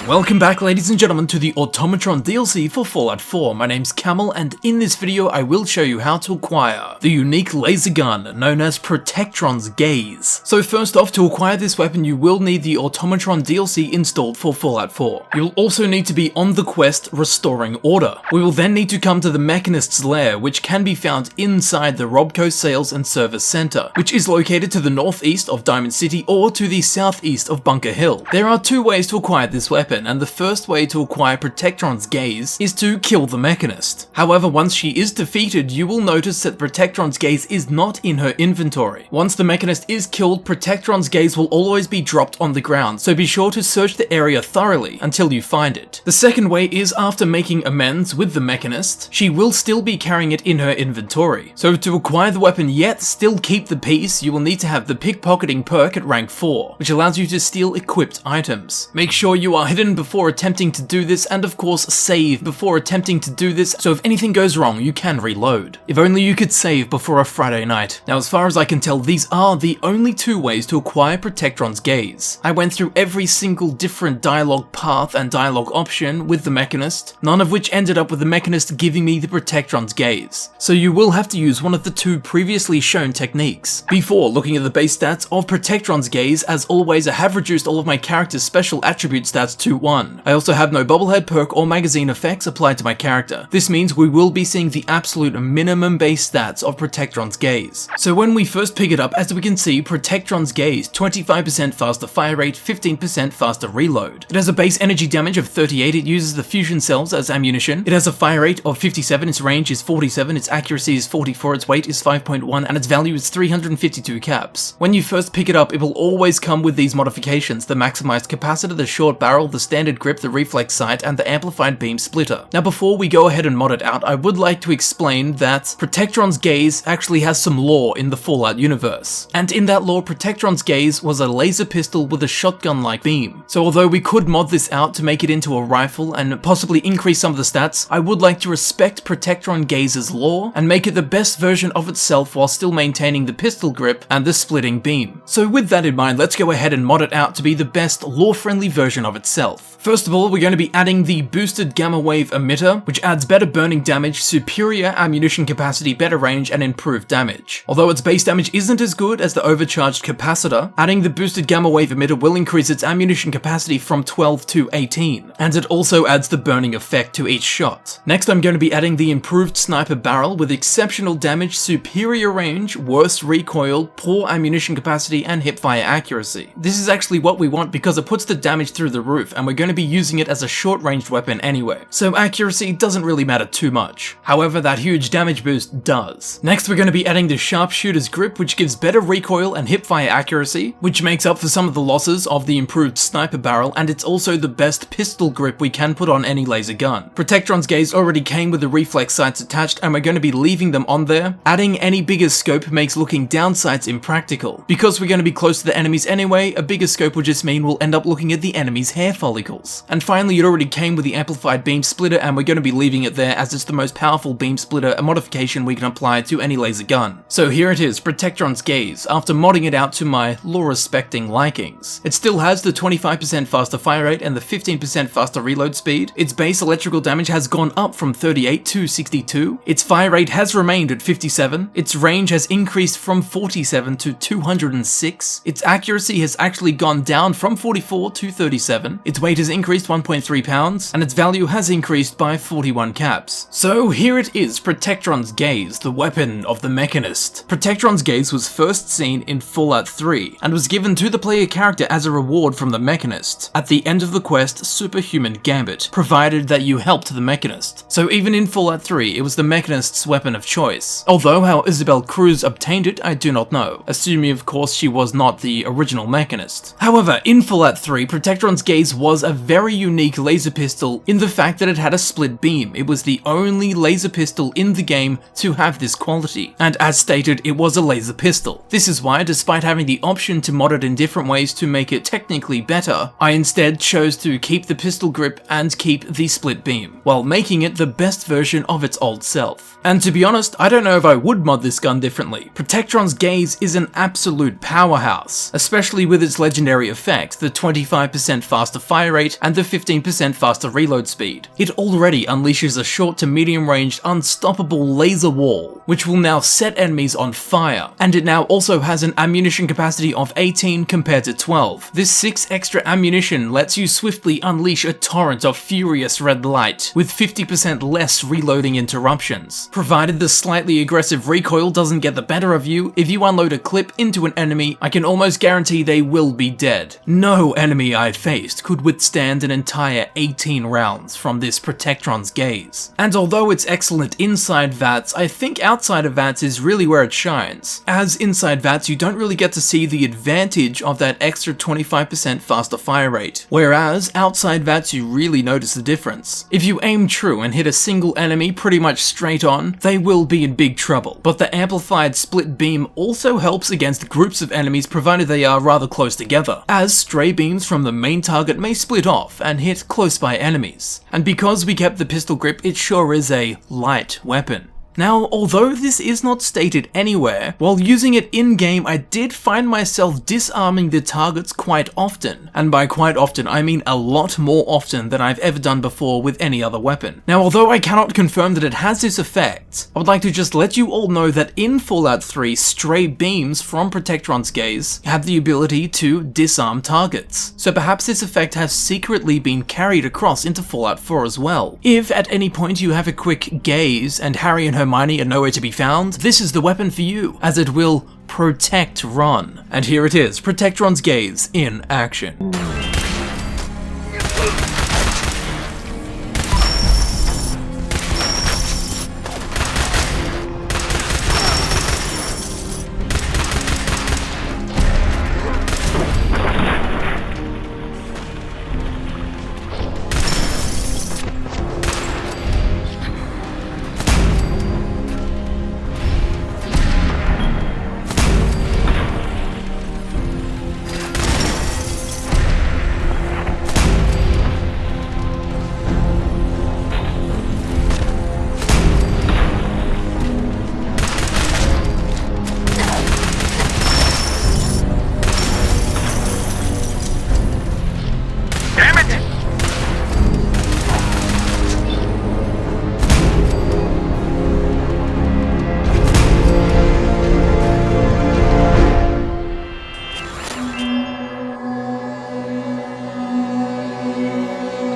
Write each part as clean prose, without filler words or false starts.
Welcome back, ladies and gentlemen, to the Automatron DLC for Fallout 4. My name's Camel, and in this video I will show you how to acquire the unique laser gun known as Protectron's Gaze. So first off, to acquire this weapon you will need the Automatron DLC installed for Fallout 4. You'll also need to be on the quest Restoring Order. We will then need to come to the Mechanist's Lair, which can be found inside the Robco Sales and Service Center, which is located to the northeast of Diamond City or to the southeast of Bunker Hill. There are two ways to acquire this weapon, and the first way to acquire Protectron's Gaze is to kill the Mechanist. However, once she is defeated, you will notice that Protectron's Gaze is not in her inventory. Once the Mechanist is killed, Protectron's Gaze will always be dropped on the ground, so be sure to search the area thoroughly until you find it. The second way is after making amends with the Mechanist, she will still be carrying it in her inventory. So to acquire the weapon yet still keep the piece, you will need to have the pickpocketing perk at rank 4, which allows you to steal equipped items. Make sure you are hidden before attempting to do this, and of course save before attempting to do this, so if anything goes wrong you can reload. If only you could save before a Friday night. Now as far as I can tell, these are the only two ways to acquire Protectron's Gaze. I went through every single different dialogue path and dialogue option with the Mechanist, none of which ended up with the Mechanist giving me the Protectron's Gaze. So you will have to use one of the two previously shown techniques. Before looking at the base stats of Protectron's Gaze, as always I have reduced all of my character's special attribute stats to 1. I also have no bobblehead perk or magazine effects applied to my character. This means we will be seeing the absolute minimum base stats of Protectron's Gaze. So when we first pick it up, as we can see, Protectron's Gaze, 25% faster fire rate, 15% faster reload. It has a base energy damage of 38, it uses the fusion cells as ammunition. It has a fire rate of 57, its range is 47, its accuracy is 44, its weight is 5.1, and its value is 352 caps. When you first pick it up, it will always come with these modifications: the maximized capacitor, the short barrel, the standard grip, the reflex sight, and the amplified beam splitter. Now before we go ahead and mod it out, I would like to explain that Protectron's Gaze actually has some lore in the Fallout universe. And in that lore, Protectron's Gaze was a laser pistol with a shotgun-like beam. So although we could mod this out to make it into a rifle and possibly increase some of the stats, I would like to respect Protectron Gaze's lore and make it the best version of itself while still maintaining the pistol grip and the splitting beam. So with that in mind, let's go ahead and mod it out to be the best lore-friendly version of itself. First of all, we're going to be adding the boosted gamma wave emitter, which adds better burning damage, superior ammunition capacity, better range, and improved damage. Although its base damage isn't as good as the overcharged capacitor, adding the boosted gamma wave emitter will increase its ammunition capacity from 12 to 18, and it also adds the burning effect to each shot. Next, I'm going to be adding the improved sniper barrel with exceptional damage, superior range, worse recoil, poor ammunition capacity, and hipfire accuracy. This is actually what we want because it puts the damage through the roof, and we're going to be using it as a short-ranged weapon anyway, so accuracy doesn't really matter too much. However, that huge damage boost does. Next, we're going to be adding the sharpshooter's grip, which gives better recoil and hipfire accuracy, which makes up for some of the losses of the improved sniper barrel, and it's also the best pistol grip we can put on any laser gun. Protectron's Gaze already came with the reflex sights attached, and we're going to be leaving them on there. Adding any bigger scope makes looking down sights impractical. Because we're going to be close to the enemies anyway, a bigger scope will just mean we'll end up looking at the enemy's hair follicles. And finally, it already came with the amplified beam splitter, and we're going to be leaving it there as it's the most powerful beam splitter, a modification we can apply to any laser gun. So here it is, Protectron's Gaze, after modding it out to my lore-respecting likings. It still has the 25% faster fire rate and the 15% faster reload speed. Its base electrical damage has gone up from 38 to 62. Its fire rate has remained at 57. Its range has increased from 47 to 206. Its accuracy has actually gone down from 44 to 37. Its weight has increased 1.3 pounds, and its value has increased by 41 caps. So here it is, Protectron's Gaze, the weapon of the Mechanist. Protectron's Gaze was first seen in Fallout 3, and was given to the player character as a reward from the Mechanist at the end of the quest Superhuman Gambit, provided that you helped the Mechanist. So even in Fallout 3, it was the Mechanist's weapon of choice. Although how Isabel Cruz obtained it, I do not know, assuming of course she was not the original Mechanist. However, in Fallout 3, Protectron's Gaze was was a very unique laser pistol in the fact that it had a split beam. It was the only laser pistol in the game to have this quality, and as stated, it was a laser pistol. This is why, despite having the option to mod it in different ways to make it technically better, I instead chose to keep the pistol grip and keep the split beam, while making it the best version of its old self. And to be honest, I don't know if I would mod this gun differently. Protectron's Gaze is an absolute powerhouse, especially with its legendary effect, the 25% faster fire rate and the 15% faster reload speed. It already unleashes a short to medium range unstoppable laser wall, which will now set enemies on fire, and it now also has an ammunition capacity of 18 compared to 12. This 6 extra ammunition lets you swiftly unleash a torrent of furious red light, with 50% less reloading interruptions. Provided the slightly aggressive recoil doesn't get the better of you, if you unload a clip into an enemy, I can almost guarantee they will be dead. No enemy I've faced could withstand an entire 18 rounds from this Protectron's Gaze. And although it's excellent inside VATS, I think outside of VATS is really where it shines. As inside VATS, you don't really get to see the advantage of that extra 25% faster fire rate, whereas outside VATS you really notice the difference. If you aim true and hit a single enemy pretty much straight on, they will be in big trouble, but the amplified split beam also helps against groups of enemies provided they are rather close together, as stray beams from the main target may split off and hit close by enemies. And because we kept the pistol grip, it sure is a light weapon. Now, although this is not stated anywhere, while using it in-game I did find myself disarming the targets quite often, and by quite often I mean a lot more often than I've ever done before with any other weapon. Now, although I cannot confirm that it has this effect, I would like to just let you all know that in Fallout 3, stray beams from Protectron's Gaze have the ability to disarm targets, so perhaps this effect has secretly been carried across into Fallout 4 as well. If at any point you have a quick gaze and Harry and Hermione are nowhere to be found, this is the weapon for you, as it will protect Ron. And here it is, Protectron's Gaze in action.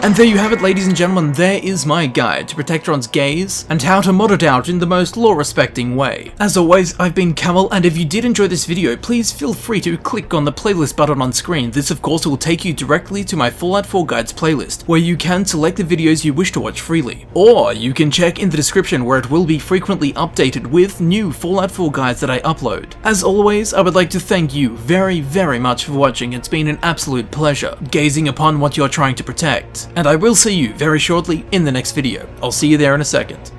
And there you have it, ladies and gentlemen, there is my guide to Protectron's Gaze and how to mod it out in the most lore-respecting way. As always, I've been Camel, and if you did enjoy this video, please feel free to click on the playlist button on screen. This of course will take you directly to my Fallout 4 Guides playlist, where you can select the videos you wish to watch freely. Or you can check in the description where it will be frequently updated with new Fallout 4 guides that I upload. As always, I would like to thank you very, very much for watching. It's been an absolute pleasure gazing upon what you're trying to protect. And I will see you very shortly in the next video. I'll see you there in a second.